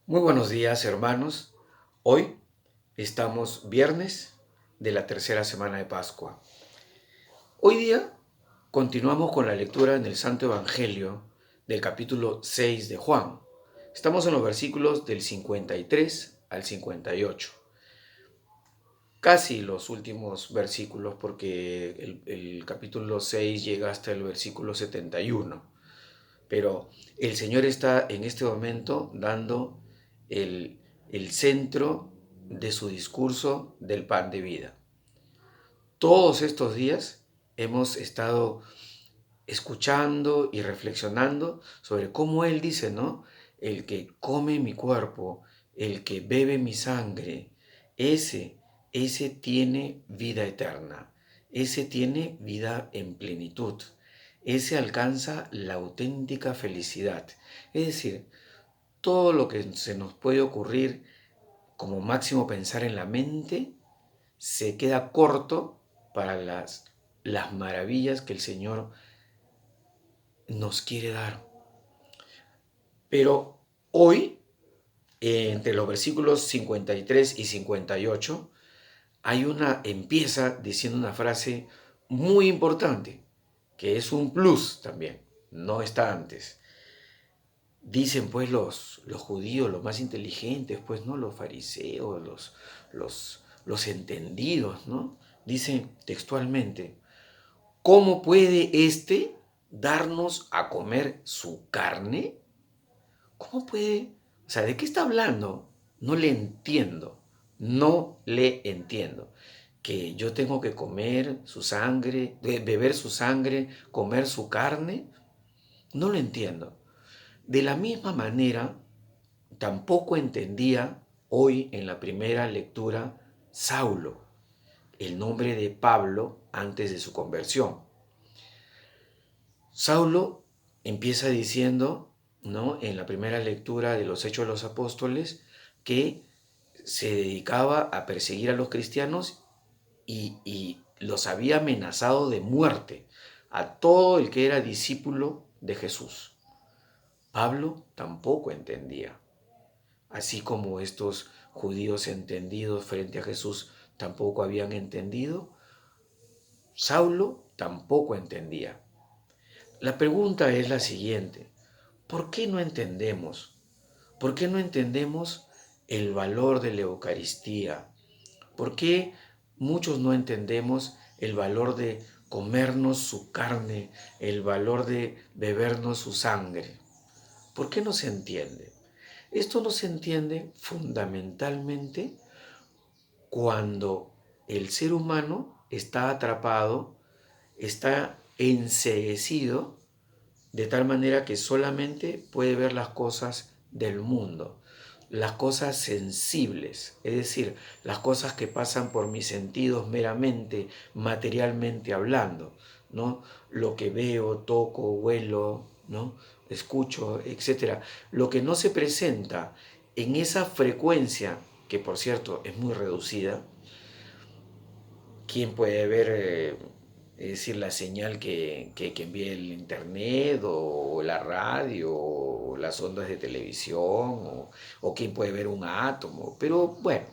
Muy buenos días, hermanos. Hoy estamos viernes de la tercera semana de Pascua. Hoy día continuamos con la lectura en el Santo Evangelio del capítulo 6 de Juan. Estamos en los versículos del 53 al 58. Casi los últimos versículos porque el capítulo 6 llega hasta el versículo 71. Pero el Señor está en este momento dando el centro de su discurso del pan de vida. Todos estos días hemos estado escuchando y reflexionando sobre cómo Él dice, ¿no? El que come mi cuerpo, el que bebe mi sangre, ese tiene vida eterna, ese tiene vida en plenitud, ese alcanza la auténtica felicidad. Es decir, todo lo que se nos puede ocurrir como máximo pensar en la mente se queda corto para las maravillas que el Señor nos quiere dar. Pero hoy, entre los versículos 53 y 58, empieza diciendo una frase muy importante, que es un plus también, no está antes. Dicen pues los judíos, los más inteligentes, pues, ¿no? Los fariseos, los entendidos, ¿no? Dicen textualmente, ¿cómo puede éste darnos a comer su carne? ¿Cómo puede? O sea, ¿de qué está hablando? No le entiendo, no le entiendo. Que yo tengo que comer su sangre, beber su sangre, comer su carne, no lo entiendo. De la misma manera, tampoco entendía hoy en la primera lectura Saulo, el nombre de Pablo antes de su conversión. Saulo empieza diciendo, ¿no? En la primera lectura de los Hechos de los Apóstoles, que se dedicaba a perseguir a los cristianos y los había amenazado de muerte a todo el que era discípulo de Jesús. Pablo tampoco entendía, así como estos judíos entendidos frente a Jesús tampoco habían entendido, Saulo tampoco entendía. La pregunta es la siguiente: ¿por qué no entendemos? ¿Por qué no entendemos el valor de la Eucaristía? ¿Por qué muchos no entendemos el valor de comernos su carne, el valor de bebernos su sangre? ¿Por qué no se entiende? Esto no se entiende fundamentalmente cuando el ser humano está atrapado, está enceguecido, de tal manera que solamente puede ver las cosas del mundo, las cosas sensibles, es decir, las cosas que pasan por mis sentidos meramente, materialmente hablando, ¿no? Lo que veo, toco, huelo, ¿no? Escucho, etcétera. Lo que no se presenta en esa frecuencia, que por cierto es muy reducida. ¿Quién puede ver, es decir, la señal que envía el internet o la radio o las ondas de televisión o quién puede ver un átomo? Pero bueno,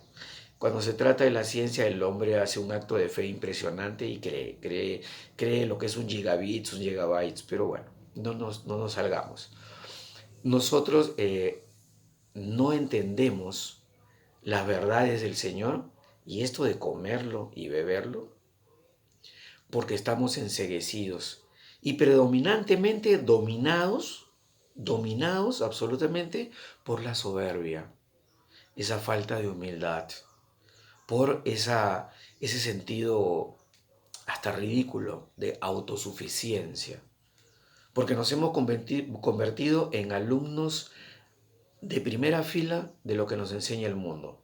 cuando se trata de la ciencia, el hombre hace un acto de fe impresionante y cree lo que es un gigabit, un gigabytes, pero bueno, no nos salgamos. Nosotros no entendemos las verdades del Señor y esto de comerlo y beberlo porque estamos enceguecidos y predominantemente dominados absolutamente por la soberbia, esa falta de humildad, por ese sentido hasta ridículo de autosuficiencia, porque nos hemos convertido en alumnos de primera fila de lo que nos enseña el mundo.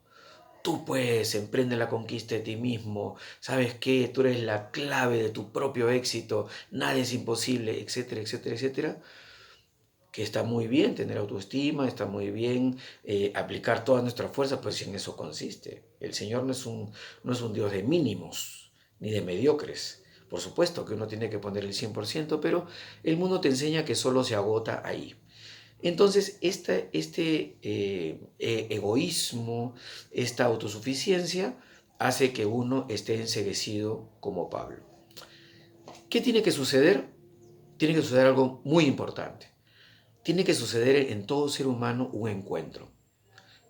Tú puedes, emprende la conquista de ti mismo, sabes que tú eres la clave de tu propio éxito, nada es imposible, etcétera, etcétera, etcétera. Que está muy bien tener autoestima, está muy bien aplicar toda nuestra fuerza, pues en eso consiste. El Señor no es un Dios de mínimos ni de mediocres. Por supuesto que uno tiene que poner el 100%, pero el mundo te enseña que solo se agota ahí. Entonces, egoísmo, esta autosuficiencia, hace que uno esté enceguecido como Pablo. ¿Qué tiene que suceder? Tiene que suceder algo muy importante. Tiene que suceder en todo ser humano un encuentro.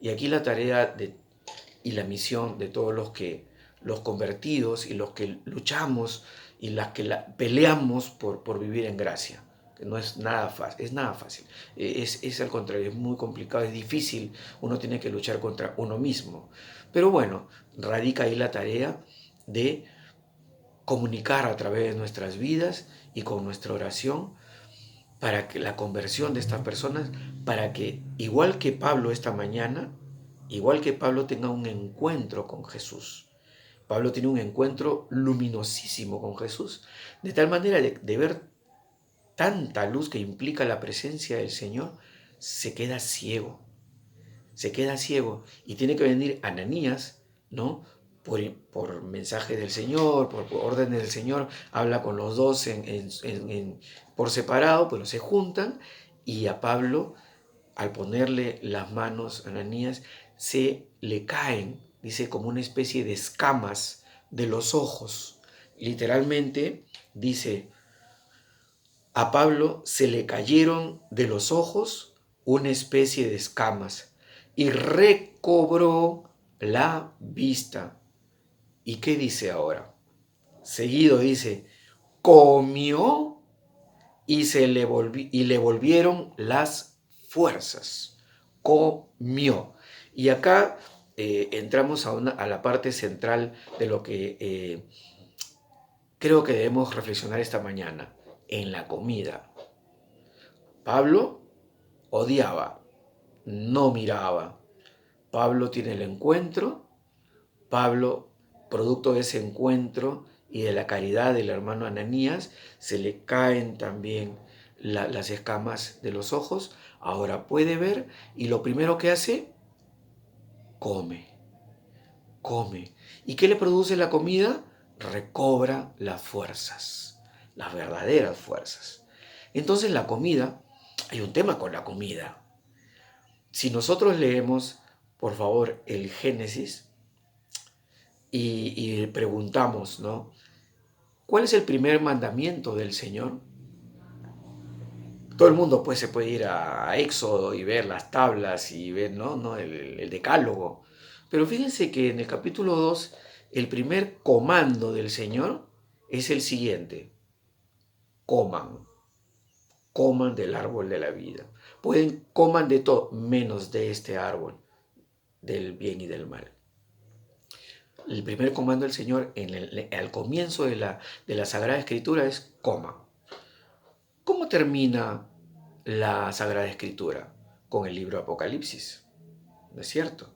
Y aquí la tarea y la misión de todos los convertidos y los que luchamos y las que peleamos por vivir en gracia. Que no es nada fácil, es nada fácil. Es al contrario, es muy complicado, es difícil. Uno tiene que luchar contra uno mismo. Pero bueno, radica ahí la tarea de comunicar a través de nuestras vidas y con nuestra oración para que la conversión de estas personas, para que, igual que Pablo esta mañana, igual que Pablo tenga un encuentro con Jesús. Pablo tiene un encuentro luminosísimo con Jesús, de tal manera de ver tanta luz que implica la presencia del Señor, se queda ciego y tiene que venir Ananías, ¿no? Por mensaje del Señor, por órdenes del Señor, habla con los dos por separado, pero se juntan y a Pablo, al ponerle las manos a Ananías, se le caen, dice, como una especie de escamas de los ojos. Literalmente dice, a Pablo se le cayeron de los ojos una especie de escamas y recobró la vista. ¿Y qué dice ahora? Seguido dice, comió y le volvieron las fuerzas. Comió. Y acá entramos a la parte central de lo que creo que debemos reflexionar esta mañana, en la comida. Pablo odiaba, no miraba. Pablo tiene el encuentro, Pablo, producto de ese encuentro y de la caridad del hermano Ananías, se le caen también las escamas de los ojos, ahora puede ver y lo primero que hace, come, come. ¿Y qué le produce la comida? Recobra las fuerzas, las verdaderas fuerzas. Entonces la comida, hay un tema con la comida. Si nosotros leemos, por favor, el Génesis y preguntamos, ¿no? ¿Cuál es el primer mandamiento del Señor? Todo el mundo pues se puede ir a Éxodo y ver las tablas y ver, ¿no? El decálogo. Pero fíjense que en el capítulo 2 el primer comando del Señor es el siguiente. Coman, coman del árbol de la vida. Coman de todo, menos de este árbol, del bien y del mal. El primer comando del Señor al comienzo de la Sagrada Escritura es coman. ¿Cómo termina la Sagrada Escritura? Con el libro Apocalipsis, ¿no es cierto?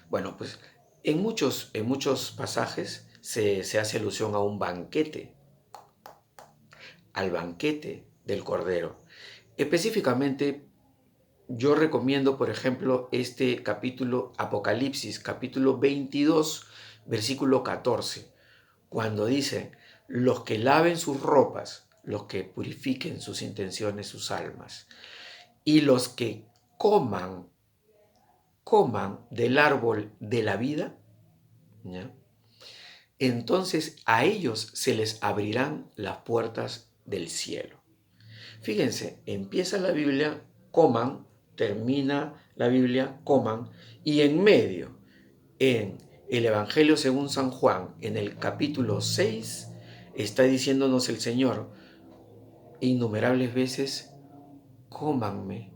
Bueno, pues en muchos pasajes se hace alusión a un banquete, al banquete del Cordero. Específicamente, yo recomiendo, por ejemplo, este capítulo Apocalipsis, capítulo 22, versículo 14, cuando dice, los que laven sus ropas, los que purifiquen sus intenciones, sus almas, y los que coman del árbol de la vida, ¿ya? Entonces a ellos se les abrirán las puertas del cielo. Fíjense, empieza la Biblia, coman, termina la Biblia, coman, y en medio, en el Evangelio según San Juan, en el capítulo 6, está diciéndonos el Señor innumerables veces, cómanme,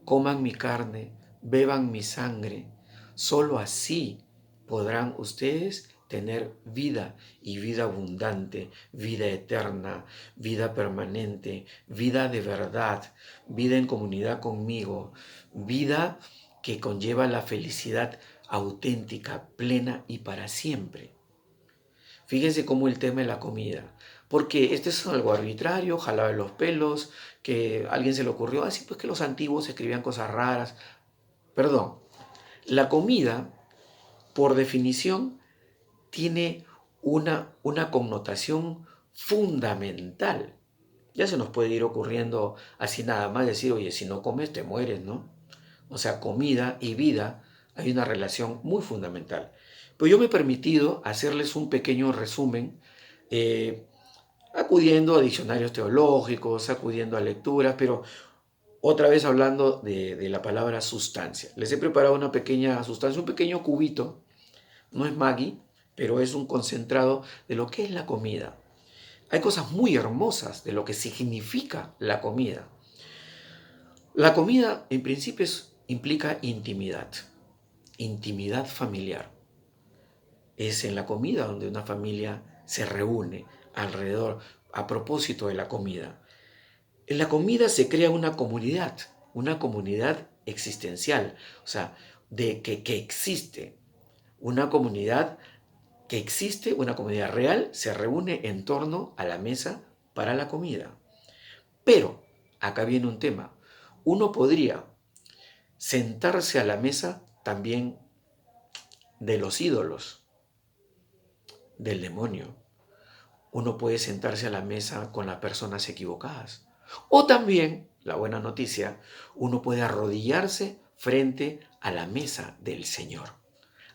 coman mi carne, beban mi sangre. Solo así podrán ustedes tener vida y vida abundante, vida eterna, vida permanente, vida de verdad, vida en comunidad conmigo, vida que conlleva la felicidad auténtica, plena y para siempre. Fíjense cómo el tema de la comida, porque este es algo arbitrario, jalaba de los pelos, que a alguien se le ocurrió, así pues que los antiguos escribían cosas raras. Perdón, la comida, por definición, tiene una connotación fundamental. Ya se nos puede ir ocurriendo así nada más decir, oye, si no comes te mueres, ¿no? O sea, comida y vida hay una relación muy fundamental. Pero yo me he permitido hacerles un pequeño resumen, eh, acudiendo a diccionarios teológicos, acudiendo a lecturas, pero otra vez hablando de la palabra sustancia. Les he preparado una pequeña sustancia, un pequeño cubito, no es Maggi, pero es un concentrado de lo que es la comida. Hay cosas muy hermosas de lo que significa la comida. La comida, en principio, implica intimidad, intimidad familiar. Es en la comida donde una familia se reúne alrededor, a propósito de la comida. En la comida se crea una comunidad existencial, o sea, que existe, una comunidad que existe, una comunidad real, se reúne en torno a la mesa para la comida. Pero, acá viene un tema, uno podría sentarse a la mesa también de los ídolos, del demonio. Uno puede sentarse a la mesa con las personas equivocadas. O también, la buena noticia, uno puede arrodillarse frente a la mesa del Señor,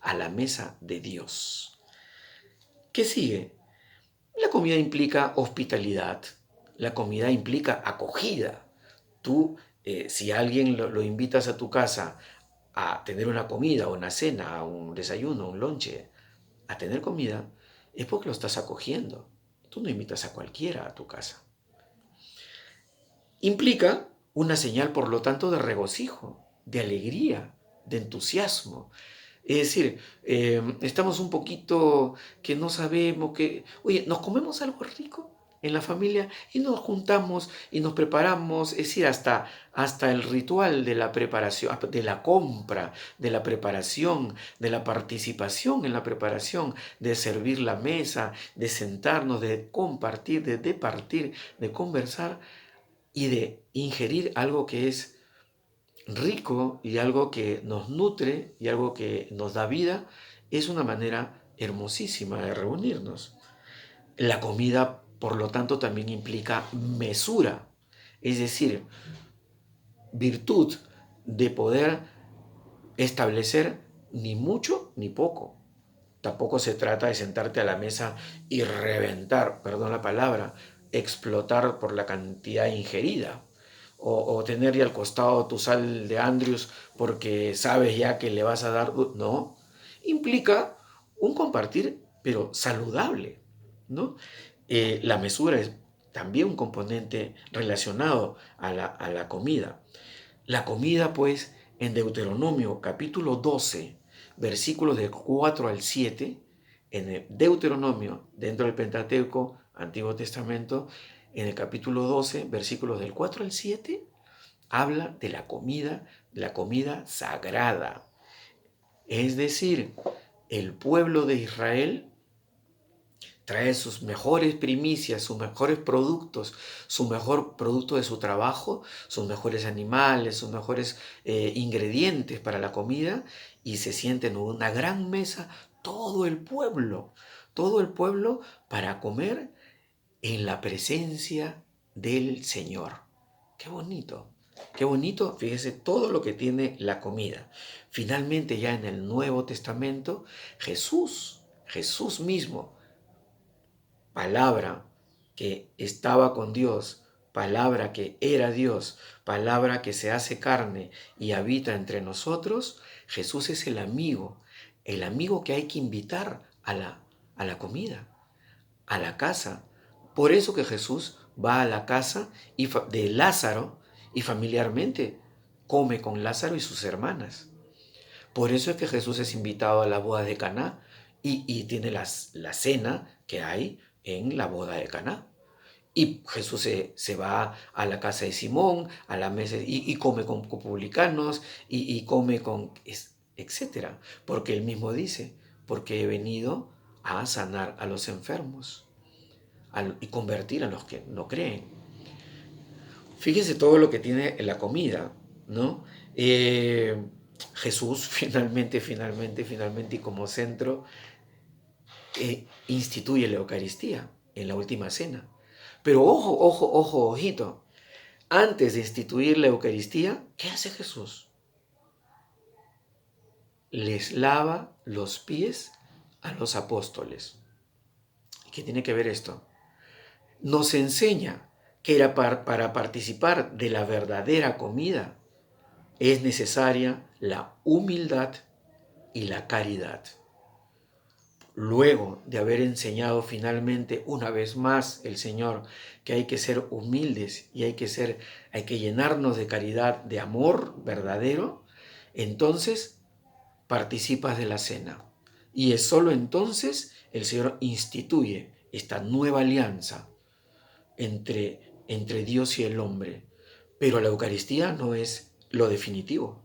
a la mesa de Dios. ¿Qué sigue? La comida implica hospitalidad, la comida implica acogida. Tú, si a alguien lo invitas a tu casa a tener una comida, una cena, un desayuno, un lonche, a tener comida, es porque lo estás acogiendo. Tú no invitas a cualquiera a tu casa. Implica una señal, por lo tanto, de regocijo, de alegría, de entusiasmo. Es decir, estamos un poquito que no sabemos que, oye, nos comemos algo rico en la familia y nos juntamos y nos preparamos, es decir, hasta el ritual de la preparación, de la compra, de la preparación, de la participación en la preparación, de servir la mesa, de sentarnos, de compartir, de departir, de conversar y de ingerir algo que es rico y algo que nos nutre y algo que nos da vida, es una manera hermosísima de reunirnos. La comida, por lo tanto, también implica mesura, es decir, virtud de poder establecer ni mucho ni poco. Tampoco se trata de sentarte a la mesa y reventar, perdón la palabra, explotar por la cantidad ingerida. O tener ya al costado tu sal de Andrews porque sabes ya que le vas a dar. No, implica un compartir, pero saludable, ¿no? La mesura es también un componente relacionado a la comida. La comida, pues, en Deuteronomio capítulo 12, versículos del 4 al 7, en el Deuteronomio, dentro del Pentateuco, Antiguo Testamento, en el capítulo 12, versículos del 4 al 7, habla de la comida sagrada. Es decir, el pueblo de Israel trae sus mejores primicias, sus mejores productos, su mejor producto de su trabajo, sus mejores animales, sus mejores ingredientes para la comida y se sienten en una gran mesa todo el pueblo para comer en la presencia del Señor. Qué bonito, fíjese todo lo que tiene la comida. Finalmente ya en el Nuevo Testamento, Jesús mismo, palabra que estaba con Dios, palabra que era Dios, palabra que se hace carne y habita entre nosotros, Jesús es el amigo que hay que invitar a la comida, a la casa. Por eso que Jesús va a la casa de Lázaro y familiarmente come con Lázaro y sus hermanas. Por eso es que Jesús es invitado a la boda de Caná y tiene la cena que hay en la boda de Caná. Y Jesús se va a la casa de Simón, a la mesa, y come con publicanos, y come con, etcétera. Porque él mismo dice, porque he venido a sanar a los enfermos y convertir a los que no creen. Fíjense todo lo que tiene la comida, ¿no? Jesús finalmente, y como centro, instituye la Eucaristía en la última cena. Pero ojo, ojo, ojo, ojito. Antes de instituir la Eucaristía, ¿qué hace Jesús? Les lava los pies a los apóstoles. ¿Qué tiene que ver esto? Nos enseña que para participar de la verdadera comida es necesaria la humildad y la caridad. Luego de haber enseñado finalmente una vez más el Señor que hay que ser humildes y hay que llenarnos de caridad, de amor verdadero, entonces participas de la cena. Y es solo entonces el Señor instituye esta nueva alianza entre Dios y el hombre. Pero la Eucaristía no es lo definitivo,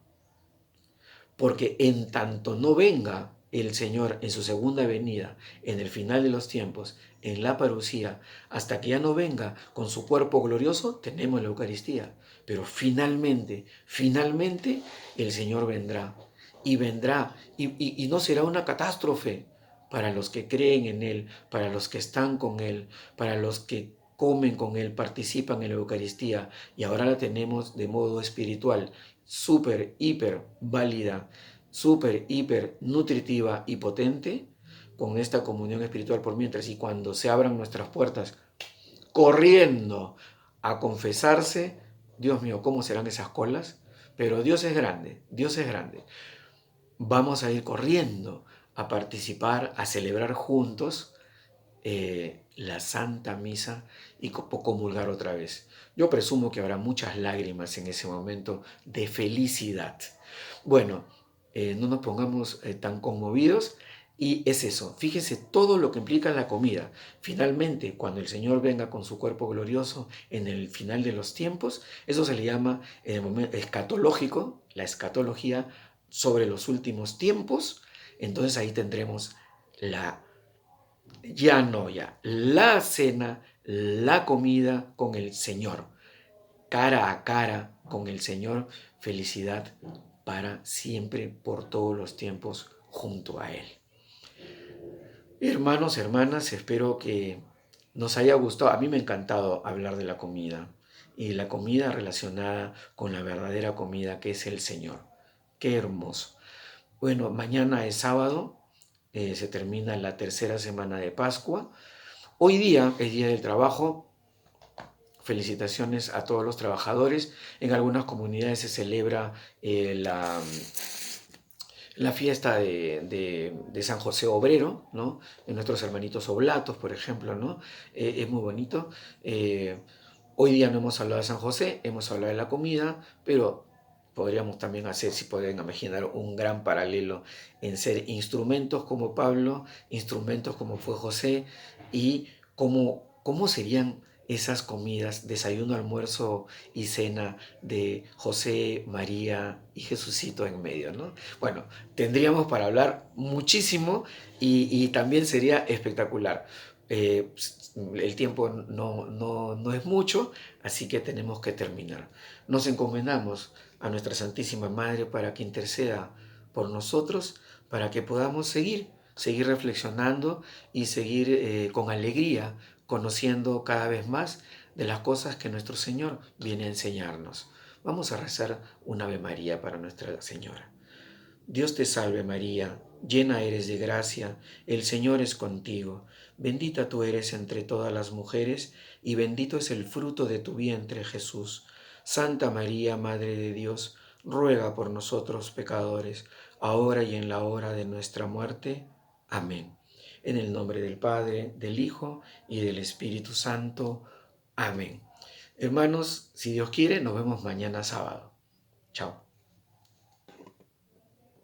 porque en tanto no venga el Señor en su segunda venida, en el final de los tiempos, en la parucía, hasta que ya no venga con su cuerpo glorioso, tenemos la Eucaristía. Pero finalmente, finalmente, el Señor vendrá. Y vendrá, y no será una catástrofe para los que creen en Él, para los que están con Él, para los que comen con Él, participan en la Eucaristía, y ahora la tenemos de modo espiritual, súper, hiper válida, súper, hiper nutritiva y potente, con esta comunión espiritual por mientras, y cuando se abran nuestras puertas, corriendo a confesarse, Dios mío, ¿cómo serán esas colas? Pero Dios es grande, Dios es grande. Vamos a ir corriendo a participar, a celebrar juntos la Santa Misa y comulgar otra vez. Yo presumo que habrá muchas lágrimas en ese momento de felicidad. Bueno, no nos pongamos tan conmovidos y es eso. Fíjense todo lo que implica la comida. Finalmente, cuando el Señor venga con su cuerpo glorioso en el final de los tiempos, eso se le llama en el momento escatológico, la escatología sobre los últimos tiempos. Entonces ahí tendremos la cena, la comida con el Señor, cara a cara con el Señor, felicidad para siempre, por todos los tiempos, junto a Él. Hermanos, hermanas, espero que nos haya gustado. A mí me ha encantado hablar de la comida y la comida relacionada con la verdadera comida que es el Señor. Qué hermoso. Bueno, mañana es sábado, se termina la tercera semana de Pascua. Hoy día es Día del Trabajo. Felicitaciones a todos los trabajadores. En algunas comunidades se celebra la fiesta de San José Obrero, ¿no? De nuestros hermanitos oblatos, por ejemplo, ¿no? Es muy bonito. Hoy día no hemos hablado de San José, hemos hablado de la comida, pero podríamos también hacer, si pueden imaginar, un gran paralelo en ser instrumentos como Pablo, instrumentos como fue José, y cómo serían esas comidas, desayuno, almuerzo y cena de José, María y Jesucito en medio, ¿no? Bueno, tendríamos para hablar muchísimo y también sería espectacular. El tiempo no es mucho, así que tenemos que terminar. Nos encomendamos a nuestra Santísima Madre para que interceda por nosotros, para que podamos seguir reflexionando y seguir con alegría conociendo cada vez más de las cosas que nuestro Señor viene a enseñarnos. Vamos a rezar un Ave María para Nuestra Señora. Dios te salve María, llena eres de gracia, el Señor es contigo, bendita tú eres entre todas las mujeres y bendito es el fruto de tu vientre Jesús. Santa María, Madre de Dios, ruega por nosotros pecadores, ahora y en la hora de nuestra muerte. Amén. En el nombre del Padre, del Hijo y del Espíritu Santo. Amén. Hermanos, si Dios quiere, nos vemos mañana sábado. Chao.